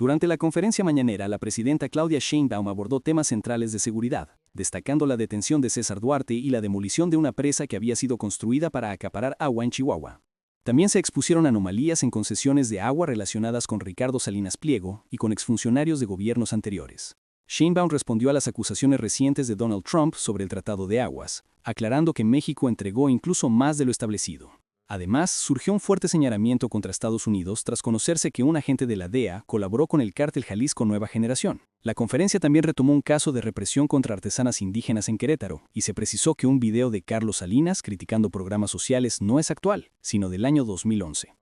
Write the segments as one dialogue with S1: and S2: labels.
S1: Durante la conferencia mañanera, la presidenta Claudia Sheinbaum abordó temas centrales de seguridad, destacando la detención de César Duarte y la demolición de una presa que había sido construida para acaparar agua en Chihuahua. También se expusieron anomalías en concesiones de agua relacionadas con Ricardo Salinas Pliego y con exfuncionarios de gobiernos anteriores. Sheinbaum respondió a las acusaciones recientes de Donald Trump sobre el Tratado de Aguas, aclarando que México entregó incluso más de lo establecido. Además, surgió un fuerte señalamiento contra Estados Unidos tras conocerse que un agente de la DEA colaboró con el cártel Jalisco Nueva Generación. La conferencia también retomó un caso de represión contra artesanas indígenas en Querétaro, y se precisó que un video de Carlos Salinas criticando programas sociales no es actual, sino del año 2011.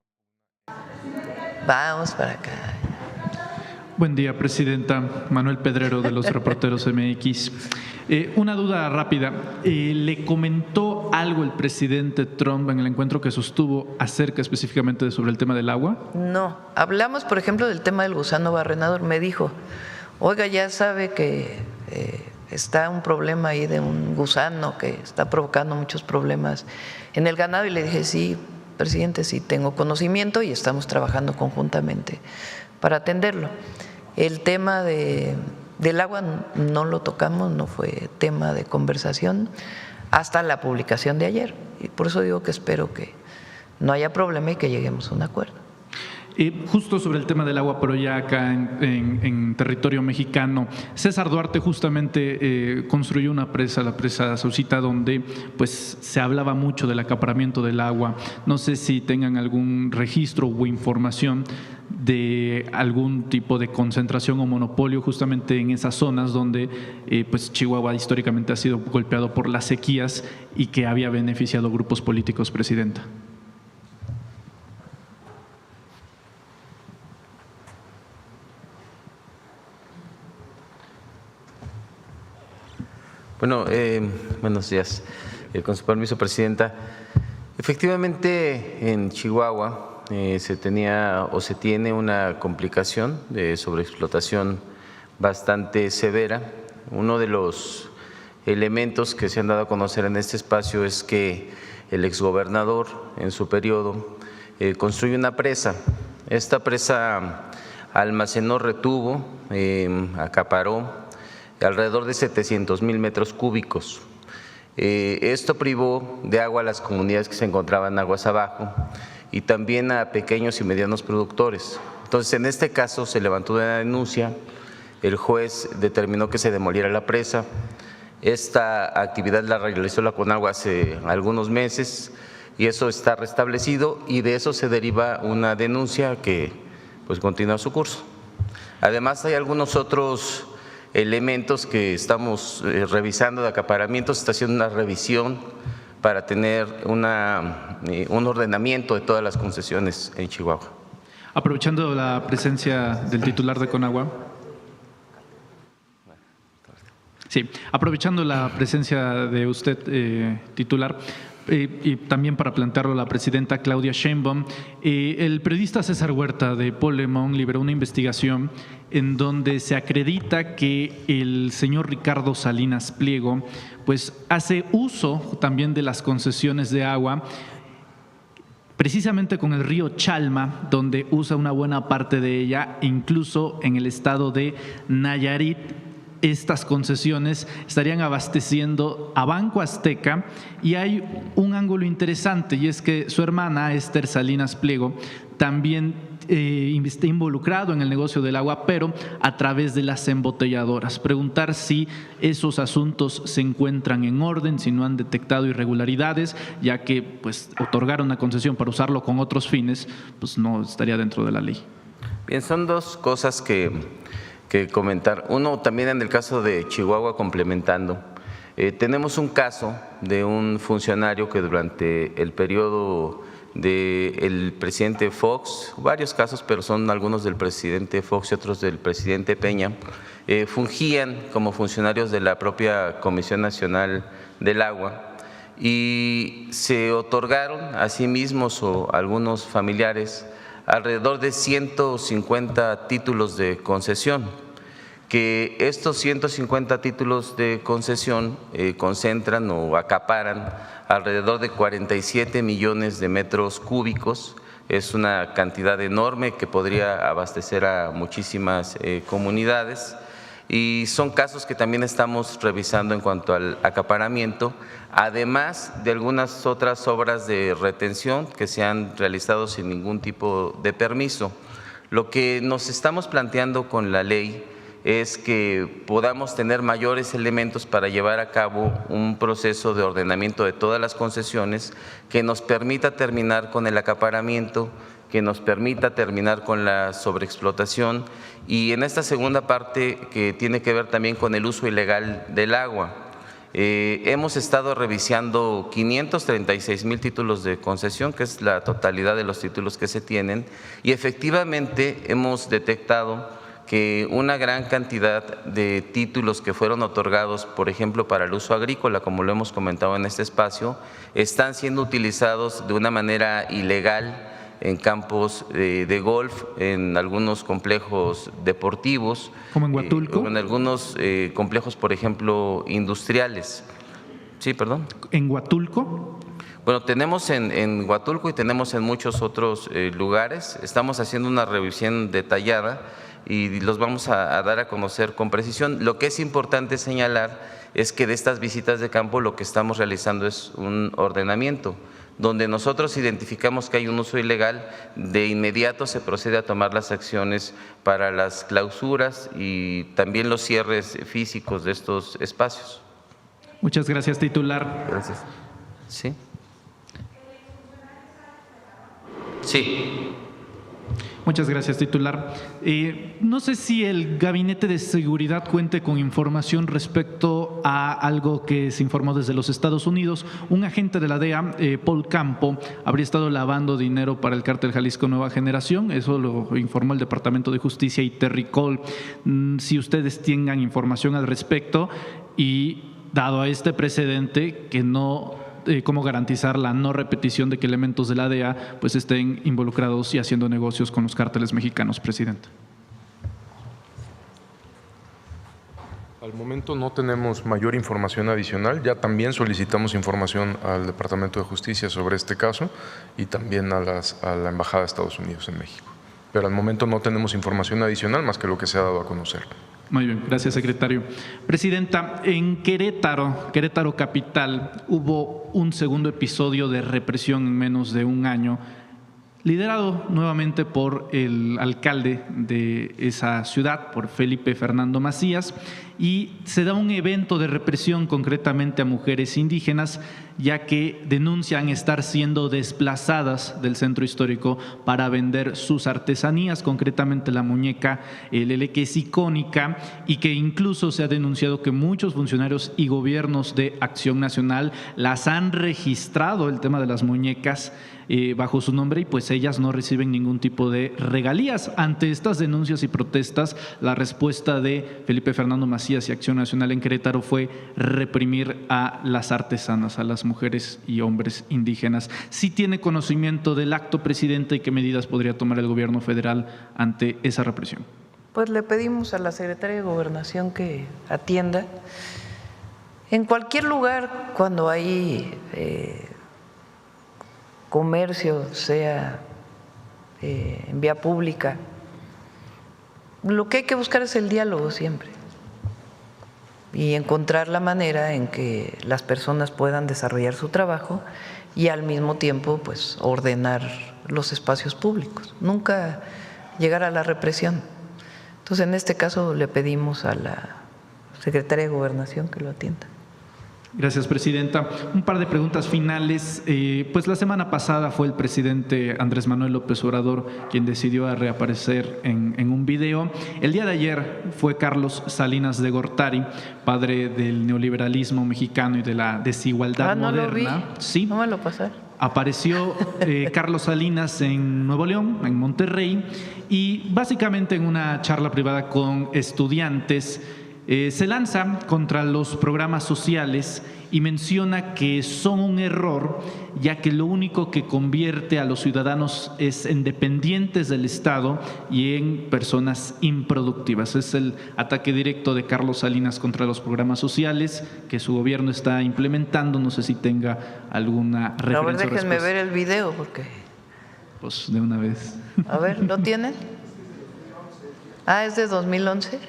S2: Vamos para acá.
S3: Buen día, Presidenta. Manuel Pedrero, de los Reporteros MX. Una duda rápida. ¿Le comentó algo el presidente Trump en el encuentro que sostuvo acerca específicamente sobre el tema del agua?
S2: No. Hablamos, por ejemplo, del tema del gusano barrenador. Me dijo, oiga, ya sabe que está un problema ahí de un gusano que está provocando muchos problemas en el ganado. Y le dije, sí, presidente, sí tengo conocimiento y estamos trabajando conjuntamente para atenderlo. El tema del agua no lo tocamos, no fue tema de conversación hasta la publicación de ayer. Y por eso digo que espero que no haya problema y que lleguemos a un acuerdo.
S3: Justo sobre el tema del agua, pero ya acá en territorio mexicano, César Duarte justamente construyó una presa, la presa Saucita, donde pues se hablaba mucho del acaparamiento del agua. No sé si tengan algún registro o información de algún tipo de concentración o monopolio justamente en esas zonas donde pues Chihuahua históricamente ha sido golpeado por las sequías y que había beneficiado grupos políticos, Presidenta.
S4: Bueno, buenos días. Con su permiso, Presidenta. Efectivamente, en Chihuahua se tenía o se tiene una complicación de sobreexplotación bastante severa. Uno de los elementos que se han dado a conocer en este espacio es que el exgobernador en su periodo construyó una presa. Esta presa almacenó, retuvo, acaparó alrededor de 700,000 metros cúbicos. Esto privó de agua a las comunidades que se encontraban aguas abajo y también a pequeños y medianos productores. Entonces, en este caso se levantó una denuncia, el juez determinó que se demoliera la presa. Esta actividad la realizó la Conagua hace algunos meses y eso está restablecido y de eso se deriva una denuncia que pues continúa su curso. Además, hay algunos otros elementos que estamos revisando de acaparamiento. Se está haciendo una revisión para tener un ordenamiento de todas las concesiones en Chihuahua.
S3: Aprovechando la presencia del titular de Conagua. Sí, aprovechando la presencia de usted, titular, y también para plantearlo a la presidenta Claudia Sheinbaum, el periodista César Huerta de Paul Le Monde liberó una investigación en donde se acredita que el señor Ricardo Salinas Pliego pues hace uso también de las concesiones de agua, precisamente con el río Chalma, donde usa una buena parte de ella, incluso en el estado de Nayarit. Estas concesiones estarían abasteciendo a Banco Azteca y hay un ángulo interesante y es que su hermana Esther Salinas Pliego también está involucrado en el negocio del agua, pero a través de las embotelladoras. Preguntar si esos asuntos se encuentran en orden, si no han detectado irregularidades, ya que pues otorgar una concesión para usarlo con otros fines pues no estaría dentro de la ley.
S4: Bien, son dos cosas que comentar. Uno, también en el caso de Chihuahua, complementando, tenemos un caso de un funcionario que durante el periodo del presidente Fox, varios casos, pero son algunos del presidente Fox y otros del presidente Peña, fungían como funcionarios de la propia Comisión Nacional del Agua y se otorgaron a sí mismos o a algunos familiares alrededor de 150 títulos de concesión, que estos 150 títulos de concesión concentran o acaparan alrededor de 47 millones de metros cúbicos Es una cantidad enorme que podría abastecer a muchísimas comunidades. Y son casos que también estamos revisando en cuanto al acaparamiento, además de algunas otras obras de retención que se han realizado sin ningún tipo de permiso. Lo que nos estamos planteando con la ley es que podamos tener mayores elementos para llevar a cabo un proceso de ordenamiento de todas las concesiones que nos permita terminar con el acaparamiento, que nos permita terminar con la sobreexplotación y en esta segunda parte que tiene que ver también con el uso ilegal del agua. Hemos estado revisando 536,000 títulos de concesión, que es la totalidad de los títulos que se tienen, y efectivamente hemos detectado que una gran cantidad de títulos que fueron otorgados, por ejemplo, para el uso agrícola, como lo hemos comentado en este espacio, están siendo utilizados de una manera ilegal en campos de golf, en algunos complejos deportivos.
S3: ¿Como en Huatulco?
S4: En algunos complejos, por ejemplo, industriales. Sí, perdón.
S3: ¿En Huatulco?
S4: Bueno, tenemos en Huatulco y tenemos en muchos otros lugares. Estamos haciendo una revisión detallada y los vamos a dar a conocer con precisión. Lo que es importante señalar es que de estas visitas de campo lo que estamos realizando es un ordenamiento, donde nosotros identificamos que hay un uso ilegal, de inmediato se procede a tomar las acciones para las clausuras y también los cierres físicos de estos espacios.
S3: Muchas gracias, titular.
S4: Gracias. ¿Sí? Sí.
S3: Muchas gracias, titular. No sé si el Gabinete de Seguridad cuente con información respecto a algo que se informó desde los Estados Unidos. Un agente de la DEA, Paul Campo, habría estado lavando dinero para el cártel Jalisco Nueva Generación. Eso lo informó el Departamento de Justicia y Terry Cole. Si ustedes tengan información al respecto y dado a este precedente que no… cómo garantizar la no repetición de que elementos de la DEA pues estén involucrados y haciendo negocios con los cárteles mexicanos, presidente.
S5: Al momento no tenemos mayor información adicional. Ya también solicitamos información al Departamento de Justicia sobre este caso y también a la Embajada de Estados Unidos en México. Pero al momento no tenemos información adicional más que lo que se ha dado a conocer.
S3: Muy bien, gracias, secretario. Presidenta, en Querétaro capital, hubo un segundo episodio de represión en menos de un año, liderado nuevamente por el alcalde de esa ciudad, por Felipe Fernando Macías, y se da un evento de represión concretamente a mujeres indígenas, ya que denuncian estar siendo desplazadas del centro histórico para vender sus artesanías, concretamente la muñeca Lele, que es icónica y que incluso se ha denunciado que muchos funcionarios y gobiernos de Acción Nacional las han registrado, el tema de las muñecas, bajo su nombre, y pues ellas no reciben ningún tipo de regalías. Ante estas denuncias y protestas, la respuesta de Felipe Fernando Macías y Acción Nacional en Querétaro fue reprimir a las artesanas, a las mujeres y hombres indígenas. ¿Sí tiene conocimiento del acto, presidente, y qué medidas podría tomar el gobierno federal ante esa represión?
S2: Pues le pedimos a la Secretaría de Gobernación que atienda. En cualquier lugar, cuando hay comercio, sea en vía pública, lo que hay que buscar es el diálogo siempre y encontrar la manera en que las personas puedan desarrollar su trabajo y al mismo tiempo pues ordenar los espacios públicos, nunca llegar a la represión. Entonces, en este caso le pedimos a la Secretaría de Gobernación que lo atienda.
S3: Gracias, presidenta. Un par de preguntas finales. Pues la semana pasada fue el presidente Andrés Manuel López Obrador quien decidió reaparecer en un video. El día de ayer fue Carlos Salinas de Gortari, padre del neoliberalismo mexicano y de la desigualdad moderna.
S2: Lo vi.
S3: Sí.
S2: No me lo pasaron.
S3: Apareció Carlos Salinas en Nuevo León, en Monterrey, y básicamente en una charla privada con estudiantes se lanza contra los programas sociales y menciona que son un error, ya que lo único que convierte a los ciudadanos es en dependientes del Estado y en personas improductivas. Es el ataque directo de Carlos Salinas contra los programas sociales que su gobierno está implementando. No sé si tenga alguna referencia.
S2: A ver, déjenme ver el video porque
S3: Pues de una vez.
S2: A ver, ¿lo tienen? Ah, es de 2011.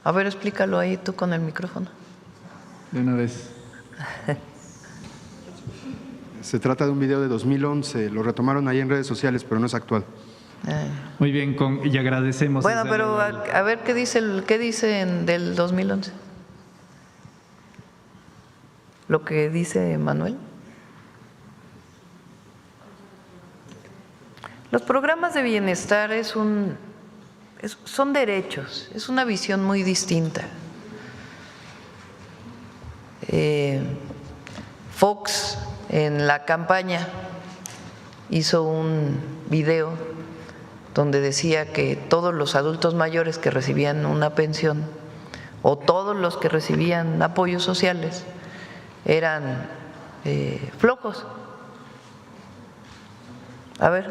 S2: A ver, explícalo ahí tú con el micrófono.
S3: De una vez.
S6: Se trata de un video de 2011, lo retomaron ahí en redes sociales, pero no es actual.
S3: Muy bien, y agradecemos.
S2: Bueno, pero a ver qué dice del 2011. Lo que dice Manuel. Los programas de bienestar son derechos, es una visión muy distinta. Fox en la campaña hizo un video donde decía que todos los adultos mayores que recibían una pensión o todos los que recibían apoyos sociales eran flojos. A ver.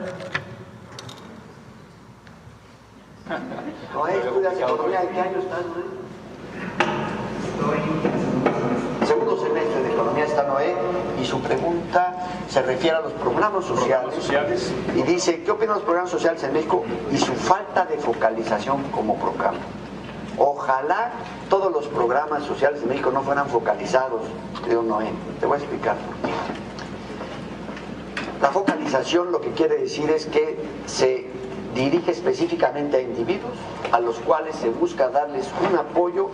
S7: Noé, ¿estudias economía? ¿En qué año estás, Noé? Segundo semestre de economía está Noé y su pregunta se refiere a los programas sociales y dice, ¿qué opinan los programas sociales en México y su falta de focalización como programa? Ojalá todos los programas sociales de México no fueran focalizados, creo Noé. Te voy a explicar por qué. La focalización lo que quiere decir es que se dirige específicamente a individuos a los cuales se busca darles un apoyo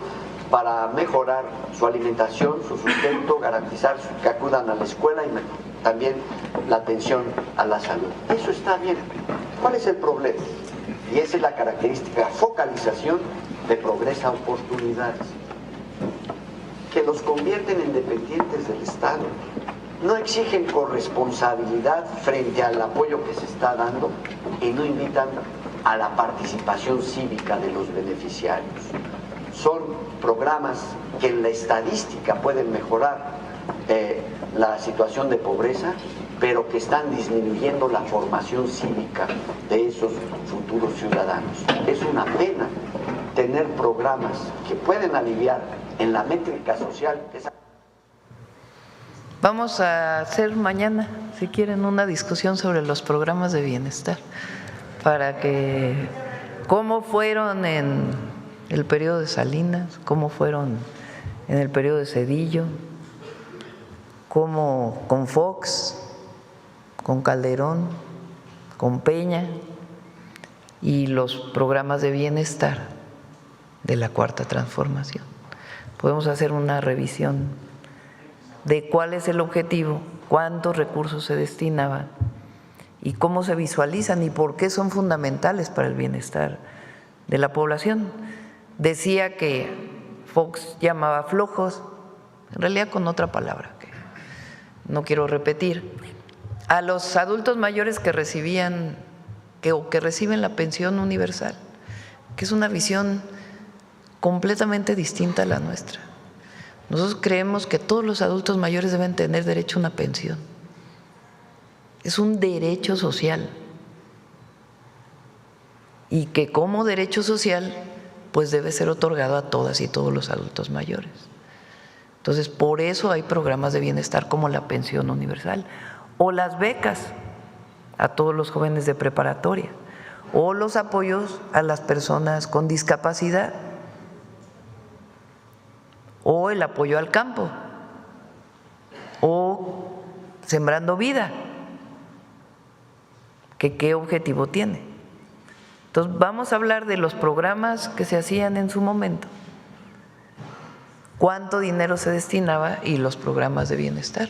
S7: para mejorar su alimentación, su sustento, garantizar que acudan a la escuela y también la atención a la salud. Eso está bien. ¿Cuál es el problema? Y esa es la característica, focalización de progresa oportunidades, que los convierten en dependientes del Estado. No exigen corresponsabilidad frente al apoyo que se está dando y no invitan a la participación cívica de los beneficiarios. Son programas que en la estadística pueden mejorar la situación de pobreza, pero que están disminuyendo la formación cívica de esos futuros ciudadanos. Es una pena tener programas que pueden aliviar en la métrica social.
S2: Vamos a hacer mañana, si quieren, una discusión sobre los programas de bienestar, para que cómo fueron en el periodo de Salinas, cómo fueron en el periodo de Zedillo, cómo con Fox, con Calderón, con Peña y los programas de bienestar de la Cuarta Transformación. Podemos hacer una revisión de cuál es el objetivo, cuántos recursos se destinaban y cómo se visualizan y por qué son fundamentales para el bienestar de la población. Decía que Fox llamaba flojos, en realidad con otra palabra que no quiero repetir, a los adultos mayores que recibían o que reciben la pensión universal, que es una visión completamente distinta a la nuestra. Nosotros creemos que todos los adultos mayores deben tener derecho a una pensión. Es un derecho social. Y que como derecho social, pues debe ser otorgado a todas y todos los adultos mayores. Entonces, por eso hay programas de bienestar como la pensión universal, o las becas a todos los jóvenes de preparatoria, o los apoyos a las personas con discapacidad, o el apoyo al campo, o Sembrando Vida, que qué objetivo tiene. Entonces vamos a hablar de los programas que se hacían en su momento, cuánto dinero se destinaba y los programas de bienestar.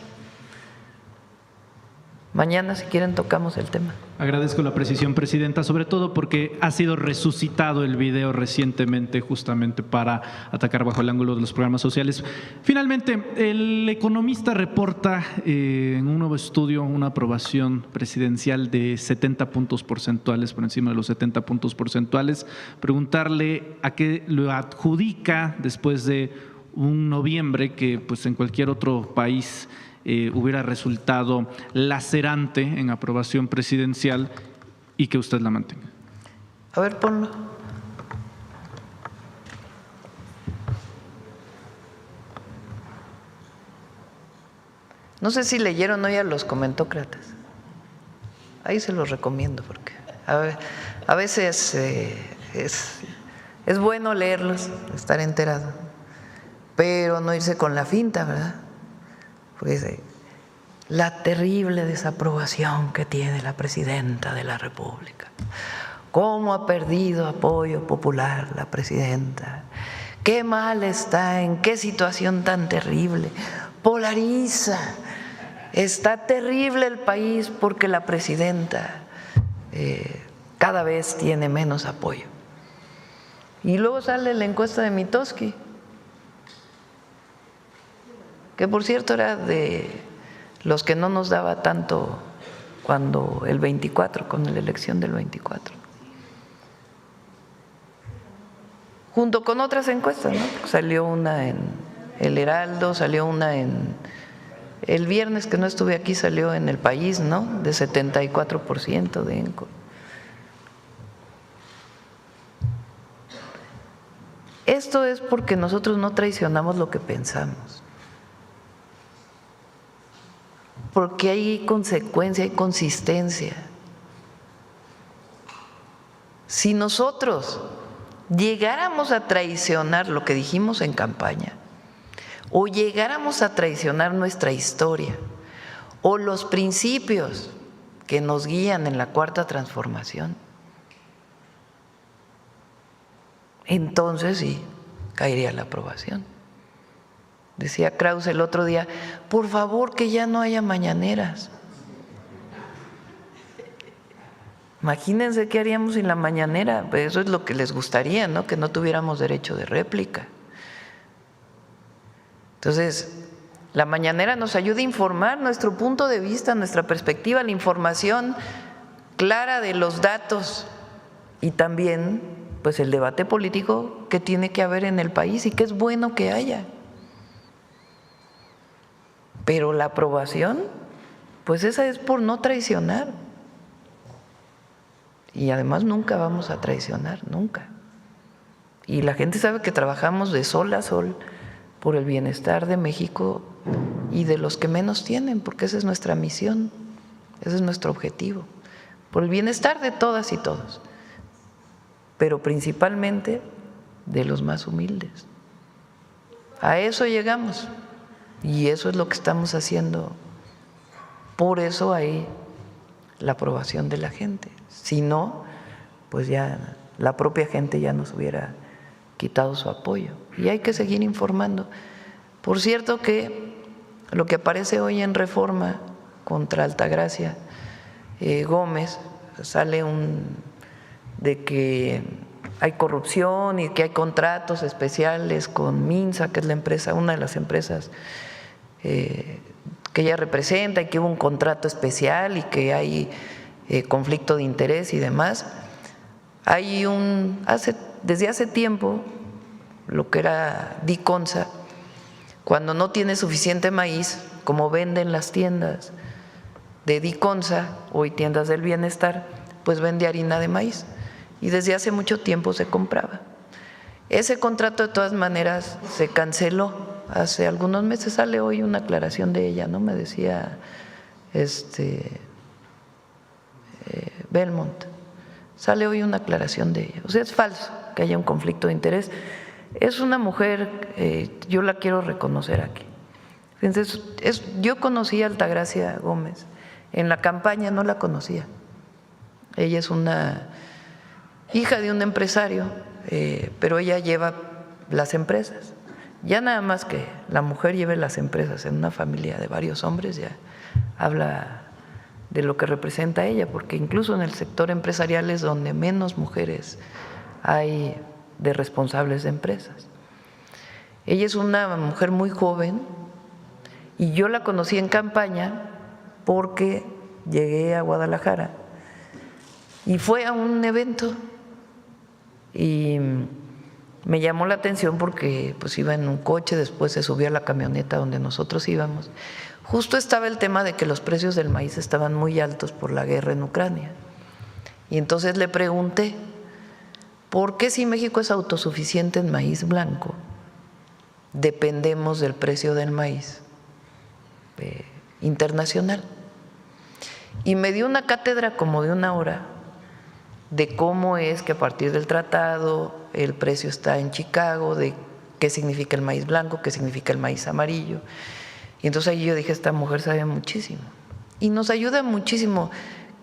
S2: Mañana, si quieren, tocamos el tema.
S3: Agradezco la precisión, Presidenta, sobre todo porque ha sido resucitado el video recientemente justamente para atacar bajo el ángulo de los programas sociales. Finalmente, el economista reporta en un nuevo estudio una aprobación presidencial de 70 puntos porcentuales, por encima de los 70 puntos porcentuales. Preguntarle a qué lo adjudica después de un noviembre que pues en cualquier otro país hubiera resultado lacerante en aprobación presidencial y que usted la mantenga.
S2: A ver, ponlo. No sé si leyeron hoy a los comentócratas. ahí se los recomiendo porque a veces es bueno leerlos, estar enterado, pero no irse con la finta, ¿verdad? Porque dice, la terrible desaprobación que tiene la presidenta de la República. ¿Cómo ha perdido apoyo popular la presidenta? Qué mal está, en qué situación tan terrible. Polariza. Está terrible el país porque la presidenta cada vez tiene menos apoyo. Y luego sale la encuesta de Mitofsky, que por cierto era de los que no nos daba tanto cuando el 24, con la elección del 24. Junto con otras encuestas, ¿no? Salió una en El Heraldo, salió una en… El viernes que no estuve aquí salió en El País, ¿no? De 74% de ENCO. Esto es porque nosotros no traicionamos lo que pensamos. Porque hay consecuencia, hay consistencia. Si nosotros llegáramos a traicionar lo que dijimos en campaña, o llegáramos a traicionar nuestra historia, o los principios que nos guían en la Cuarta Transformación, entonces sí, caería la aprobación. Decía Krause el otro día, por favor que ya no haya mañaneras. Imagínense qué haríamos sin la mañanera, pues eso es lo que les gustaría, ¿no? Que no tuviéramos derecho de réplica. Entonces, la mañanera nos ayuda a informar nuestro punto de vista, nuestra perspectiva, la información clara de los datos y también pues el debate político que tiene que haber en el país y que es bueno que haya. Pero la aprobación, pues esa es por no traicionar. Y además nunca vamos a traicionar, nunca. Y la gente sabe que trabajamos de sol a sol por el bienestar de México y de los que menos tienen, porque esa es nuestra misión, ese es nuestro objetivo, por el bienestar de todas y todos, pero principalmente de los más humildes. A eso llegamos y eso es lo que estamos haciendo. Por eso hay la aprobación de la gente. Si no, pues ya la propia gente ya nos hubiera quitado su apoyo. Y hay que seguir informando. Por cierto que lo que aparece hoy en Reforma contra Altagracia Gómez, sale de que hay corrupción y que hay contratos especiales con Minsa, que es la empresa, una de las empresas que ella representa, y que hubo un contrato especial y que hay conflicto de interés y demás. Hay desde hace tiempo, lo que era Diconsa, cuando no tiene suficiente maíz, como venden las tiendas de Diconsa, hoy tiendas del bienestar, pues vende harina de maíz y desde hace mucho tiempo se compraba. Ese contrato de todas maneras se canceló hace algunos meses, sale hoy una aclaración de ella, ¿no? Me decía Belmont, sale hoy una aclaración de ella. O sea, es falso que haya un conflicto de interés. Es una mujer, yo la quiero reconocer aquí. Entonces, yo conocí a Altagracia Gómez, en la campaña no la conocía. Ella es una hija de un empresario, pero ella lleva las empresas. Ya nada más que la mujer lleve las empresas en una familia de varios hombres, ya habla de lo que representa ella, porque incluso en el sector empresarial es donde menos mujeres hay de responsables de empresas. Ella es una mujer muy joven y yo la conocí en campaña porque llegué a Guadalajara y fue a un evento y me llamó la atención porque pues iba en un coche, después se subió a la camioneta donde nosotros íbamos. Justo estaba el tema de que los precios del maíz estaban muy altos por la guerra en Ucrania. Y entonces le pregunté, ¿por qué si México es autosuficiente en maíz blanco, dependemos del precio del maíz internacional? y me dio una cátedra como de 1 hora de cómo es que a partir del tratado el precio está en Chicago, de qué significa el maíz blanco, qué significa el maíz amarillo. Y entonces ahí yo dije, esta mujer sabe muchísimo y nos ayuda muchísimo.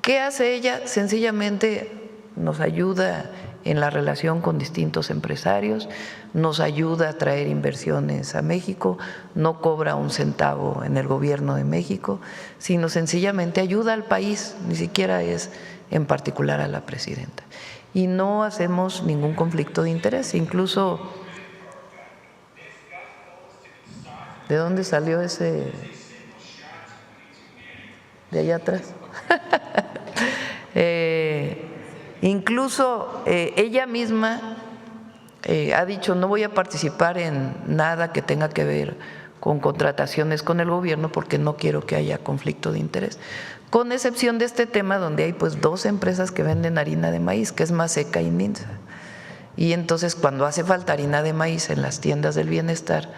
S2: ¿Qué hace ella? Sencillamente nos ayuda en la relación con distintos empresarios, nos ayuda a traer inversiones a México, no cobra un centavo en el gobierno de México, sino sencillamente ayuda al país, ni siquiera es en particular a la presidenta. Y no hacemos ningún conflicto de interés, incluso… ¿De dónde salió ese? De allá atrás. Incluso ella misma ha dicho, no voy a participar en nada que tenga que ver con contrataciones con el gobierno porque no quiero que haya conflicto de interés, con excepción de este tema donde hay pues 2 empresas que venden harina de maíz, que es Maseca y Minsa. Y entonces cuando hace falta harina de maíz en las tiendas del bienestar,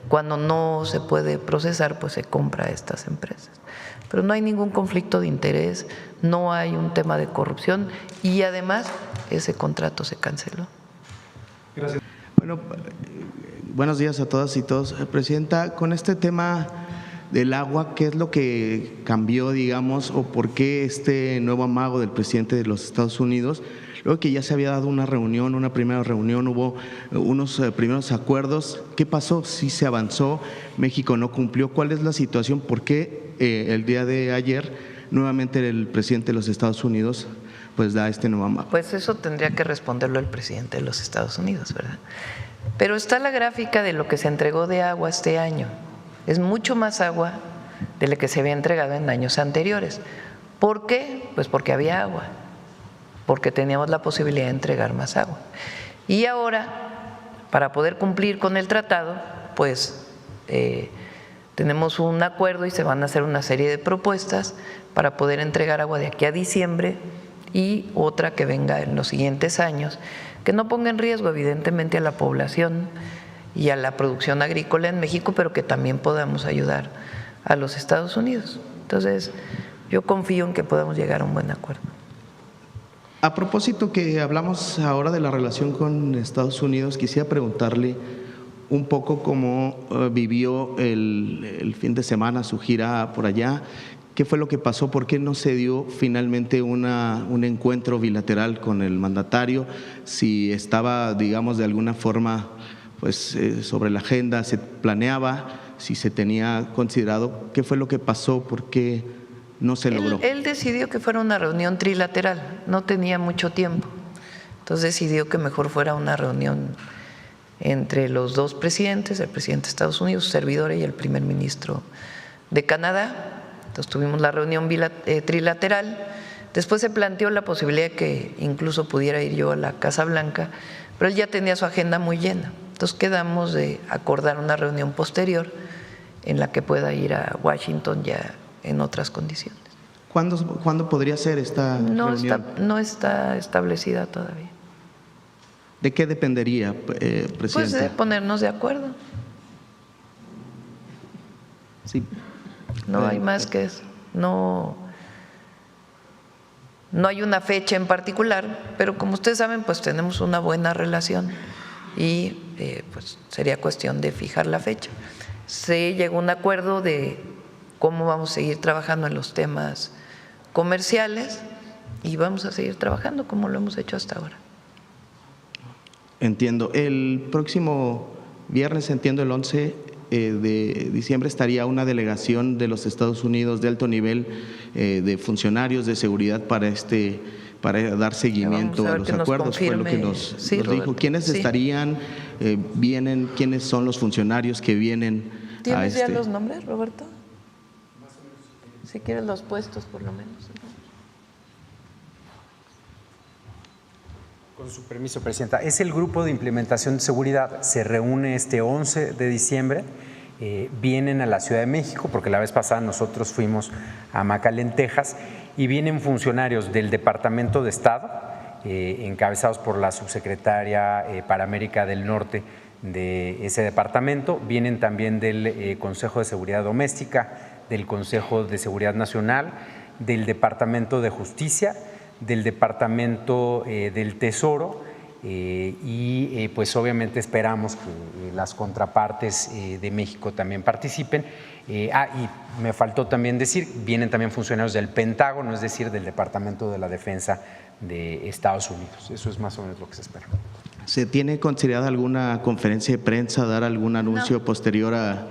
S2: cuando no se puede procesar, pues se compra a estas empresas. Pero no hay ningún conflicto de interés, no hay un tema de corrupción y además ese contrato se canceló.
S8: Gracias. Bueno, buenos días a todas y todos. Presidenta, con este tema del agua, ¿qué es lo que cambió, digamos, o por qué este nuevo amago del presidente de los Estados Unidos? Luego que ya se había dado una reunión, una primera reunión, hubo unos primeros acuerdos. ¿Qué pasó? ¿Sí se avanzó? ¿México no cumplió? ¿Cuál es la situación? ¿Por qué el día de ayer nuevamente el presidente de los Estados Unidos pues da este nuevo amago?
S2: Pues eso tendría que responderlo el presidente de los Estados Unidos, ¿verdad? Pero está la gráfica de lo que se entregó de agua este año. Es mucho más agua de la que se había entregado en años anteriores. ¿Por qué? Pues porque había agua, porque teníamos la posibilidad de entregar más agua. Y ahora, para poder cumplir con el tratado, pues tenemos un acuerdo y se van a hacer una serie de propuestas para poder entregar agua de aquí a diciembre y otra que venga en los siguientes años, que no ponga en riesgo evidentemente a la población y a la producción agrícola en México, pero que también podamos ayudar a los Estados Unidos. Entonces, yo confío en que podamos llegar a un buen acuerdo.
S8: A propósito que hablamos ahora de la relación con Estados Unidos, quisiera preguntarle un poco cómo vivió el fin de semana su gira por allá. ¿Qué fue lo que pasó? ¿Por qué no se dio finalmente un encuentro bilateral con el mandatario? Si estaba, digamos, de alguna forma pues, sobre la agenda, se planeaba, si se tenía considerado. ¿Qué fue lo que pasó? ¿Por qué no se logró?
S2: Él decidió que fuera una reunión trilateral, no tenía mucho tiempo. Entonces decidió que mejor fuera una reunión entre los 2 presidentes, el presidente de Estados Unidos, su servidor, y el primer ministro de Canadá. Entonces tuvimos la reunión trilateral, después se planteó la posibilidad de que incluso pudiera ir yo a la Casa Blanca, pero él ya tenía su agenda muy llena, entonces quedamos de acordar una reunión posterior en la que pueda ir a Washington ya en otras condiciones.
S8: ¿Cuándo podría ser esta reunión?
S2: No está establecida todavía.
S8: ¿De qué dependería, presidenta?
S2: Pues de ponernos de acuerdo.
S8: Sí.
S2: No hay más que eso. No hay una fecha en particular, pero como ustedes saben, pues tenemos una buena relación y pues sería cuestión de fijar la fecha. Se llegó a un acuerdo de cómo vamos a seguir trabajando en los temas comerciales y vamos a seguir trabajando como lo hemos hecho hasta ahora.
S8: Entiendo. El próximo viernes, entiendo, el 11 de diciembre, estaría una delegación de los Estados Unidos de alto nivel de funcionarios de seguridad para dar seguimiento a los acuerdos. Fue lo que nos dijo. ¿Quiénes estarían? ¿Vienen? ¿Quiénes son los funcionarios que vienen?
S2: ¿Tienes ya los nombres, Roberto? Si quieres los puestos, por lo menos.
S9: Con su permiso, presidenta. Es el grupo de implementación de seguridad. Se reúne este 11 de diciembre. Vienen a la Ciudad de México, porque la vez pasada nosotros fuimos a McAllen, Texas, y vienen funcionarios del Departamento de Estado, encabezados por la subsecretaria para América del Norte de ese departamento. Vienen también del Consejo de Seguridad Doméstica, del Consejo de Seguridad Nacional del Departamento de Justicia, del Departamento del Tesoro, y pues obviamente esperamos que las contrapartes de México también participen. Y me faltó también decir, vienen también funcionarios del Pentágono, es decir, del Departamento de la Defensa de Estados Unidos. Eso es más o menos lo que se espera.
S8: ¿Se tiene considerada alguna conferencia de prensa, dar algún anuncio posterior a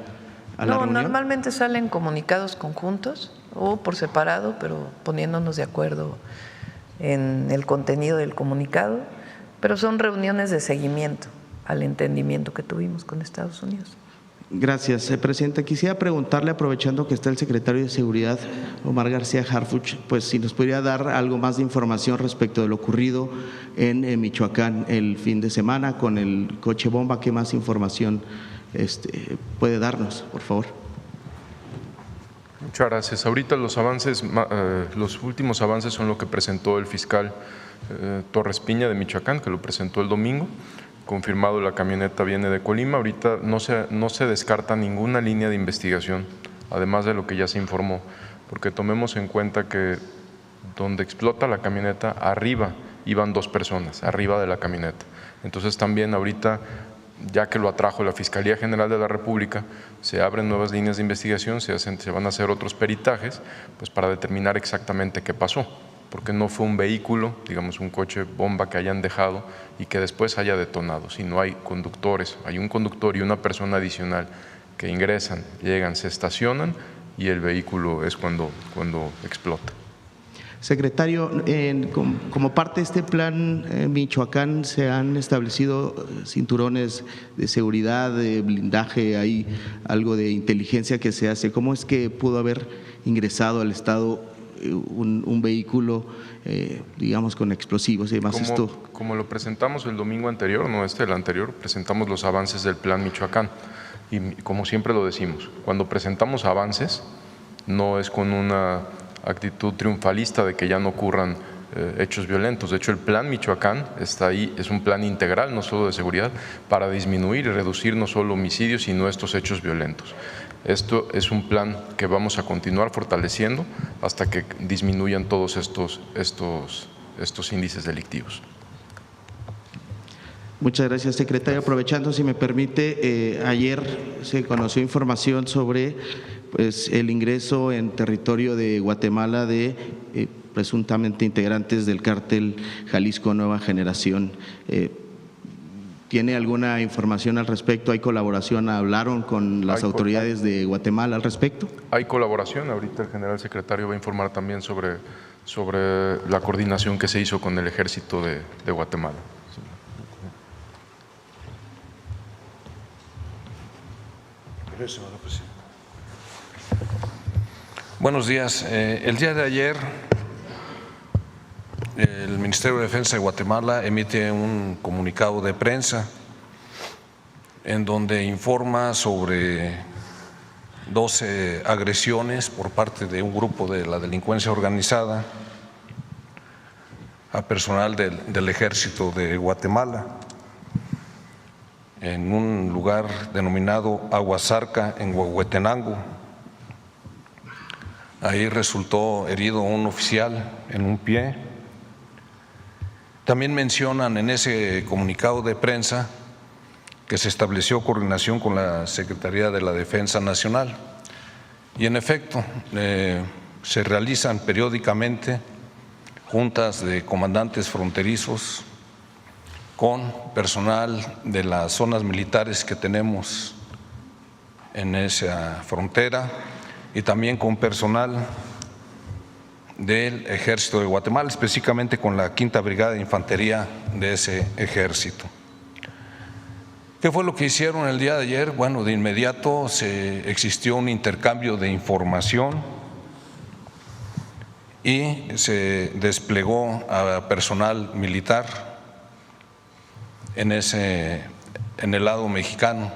S8: la reunión?
S2: Normalmente salen comunicados conjuntos o por separado, pero poniéndonos de acuerdo en el contenido del comunicado, pero son reuniones de seguimiento al entendimiento que tuvimos con Estados Unidos.
S8: Gracias, Presidenta. Quisiera preguntarle, aprovechando que está el secretario de Seguridad, Omar García Harfuch, pues si nos podría dar algo más de información respecto de lo ocurrido en Michoacán el fin de semana con el coche bomba. ¿Qué más información puede darnos, por favor?
S5: Muchas gracias. Ahorita los avances, los últimos avances son lo que presentó el fiscal Torres Piña de Michoacán, que lo presentó el domingo. Confirmado, la camioneta viene de Colima. Ahorita no se descarta ninguna línea de investigación, además de lo que ya se informó, porque tomemos en cuenta que donde explota la camioneta, arriba iban 2 personas, arriba de la camioneta. Entonces también ahorita, ya que lo atrajo la Fiscalía General de la República, se abren nuevas líneas de investigación, se van a hacer otros peritajes, pues para determinar exactamente qué pasó, porque no fue un vehículo, digamos un coche bomba que hayan dejado y que después haya detonado, sino hay conductores, hay un conductor y una persona adicional que ingresan, llegan, se estacionan y el vehículo es cuando explota.
S8: Secretario, como parte de este plan en Michoacán se han establecido cinturones de seguridad, de blindaje, hay algo de inteligencia que se hace. ¿Cómo es que pudo haber ingresado al estado un vehículo, digamos, con explosivos y demás?
S5: Como lo presentamos el domingo anterior, no el anterior, presentamos los avances del plan Michoacán y como siempre lo decimos, cuando presentamos avances no es con una actitud triunfalista de que ya no ocurran hechos violentos. De hecho, el plan Michoacán está ahí, es un plan integral, no solo de seguridad, para disminuir y reducir no solo homicidios, sino estos hechos violentos. Esto es un plan que vamos a continuar fortaleciendo hasta que disminuyan todos estos índices delictivos.
S8: Muchas gracias, secretario. Aprovechando, si me permite, ayer se conoció información sobre el ingreso en territorio de Guatemala de presuntamente integrantes del cártel Jalisco Nueva Generación. ¿Tiene alguna información al respecto? ¿Hay colaboración? ¿Hablaron con las autoridades de Guatemala al respecto?
S5: Hay colaboración. Ahorita el general secretario va a informar también sobre la coordinación que se hizo con el ejército de Guatemala.
S10: Buenos días. El día de ayer el Ministerio de Defensa de Guatemala emite un comunicado de prensa en donde informa sobre 12 agresiones por parte de un grupo de la delincuencia organizada a personal del Ejército de Guatemala en un lugar denominado Aguasarca, en Huehuetenango. Ahí resultó herido un oficial en un pie. También mencionan en ese comunicado de prensa que se estableció coordinación con la Secretaría de la Defensa Nacional. Y en efecto, se realizan periódicamente juntas de comandantes fronterizos con personal de las zonas militares que tenemos en esa frontera y también con personal del Ejército de Guatemala, específicamente con la 5ª Brigada de Infantería de ese ejército. ¿Qué fue lo que hicieron el día de ayer? Bueno, de inmediato existió un intercambio de información y se desplegó a personal militar en el lado mexicano.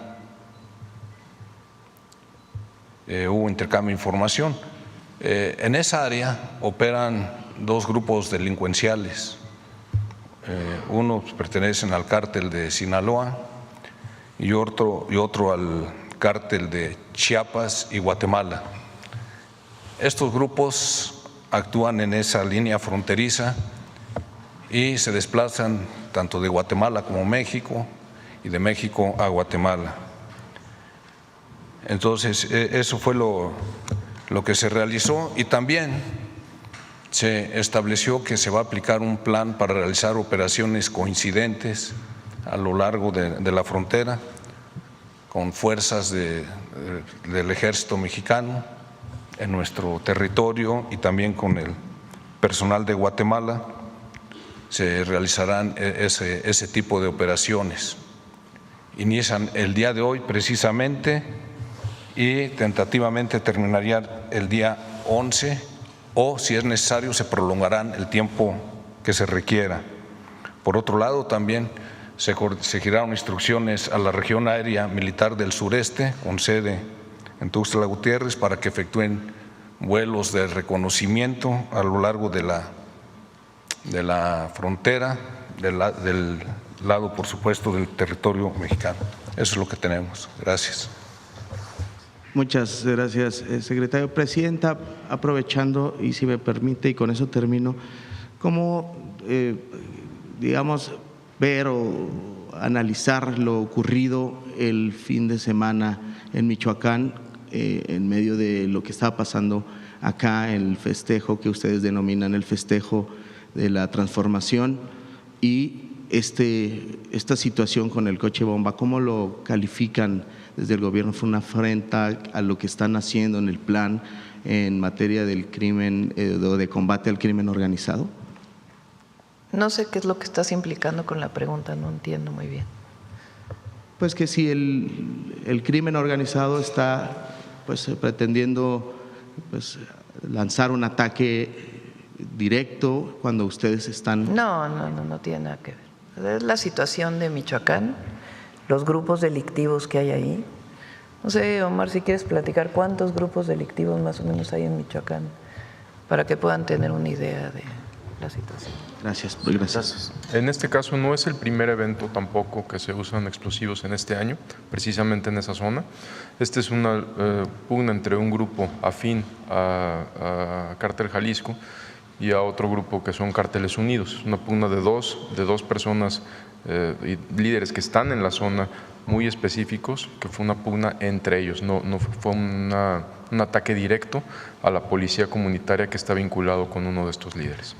S10: Hubo intercambio de información. En esa área operan 2 grupos delincuenciales. Unos pertenecen al cártel de Sinaloa y otro al cártel de Chiapas y Guatemala. Estos grupos actúan en esa línea fronteriza y se desplazan tanto de Guatemala como México y de México a Guatemala. Entonces, eso fue lo que se realizó, y también se estableció que se va a aplicar un plan para realizar operaciones coincidentes a lo largo de la frontera con fuerzas del ejército mexicano en nuestro territorio y también con el personal de Guatemala. Se realizarán ese tipo de operaciones. Inician el día de hoy precisamente y tentativamente terminarían el día 11, o si es necesario se prolongarán el tiempo que se requiera. Por otro lado, también se giraron instrucciones a la región aérea militar del sureste, con sede en Tuxtla Gutiérrez, para que efectúen vuelos de reconocimiento a lo largo de la frontera, del lado, por supuesto, del territorio mexicano. Eso es lo que tenemos. Gracias.
S8: Muchas gracias, secretario. Presidenta, aprovechando, y si me permite, y con eso termino, ¿cómo, digamos, ver o analizar lo ocurrido el fin de semana en Michoacán, en medio de lo que estaba pasando acá, el festejo que ustedes denominan el festejo de la transformación, y esta situación con el coche bomba? ¿Cómo lo califican desde el gobierno? ¿Fue una afrenta a lo que están haciendo en el plan en materia del crimen o de combate al crimen organizado?
S2: No sé qué es lo que estás implicando con la pregunta, no entiendo muy bien.
S8: Pues que si el crimen organizado está pues pretendiendo pues lanzar un ataque directo cuando ustedes están…
S2: No tiene nada que ver. Es la situación de Michoacán, los grupos delictivos que hay ahí. No sé, Omar, si quieres platicar cuántos grupos delictivos más o menos hay en Michoacán, para que puedan tener una idea de la situación.
S8: Gracias.
S5: En este caso no es el primer evento tampoco que se usan explosivos en este año, precisamente en esa zona. Esta es una pugna entre un grupo afín a Cártel Jalisco y a otro grupo que son Cárteles Unidos. Una pugna de dos personas, líderes que están en la zona, muy específicos, que fue una pugna entre ellos, no fue un ataque directo a la policía comunitaria que está vinculado con uno de estos líderes.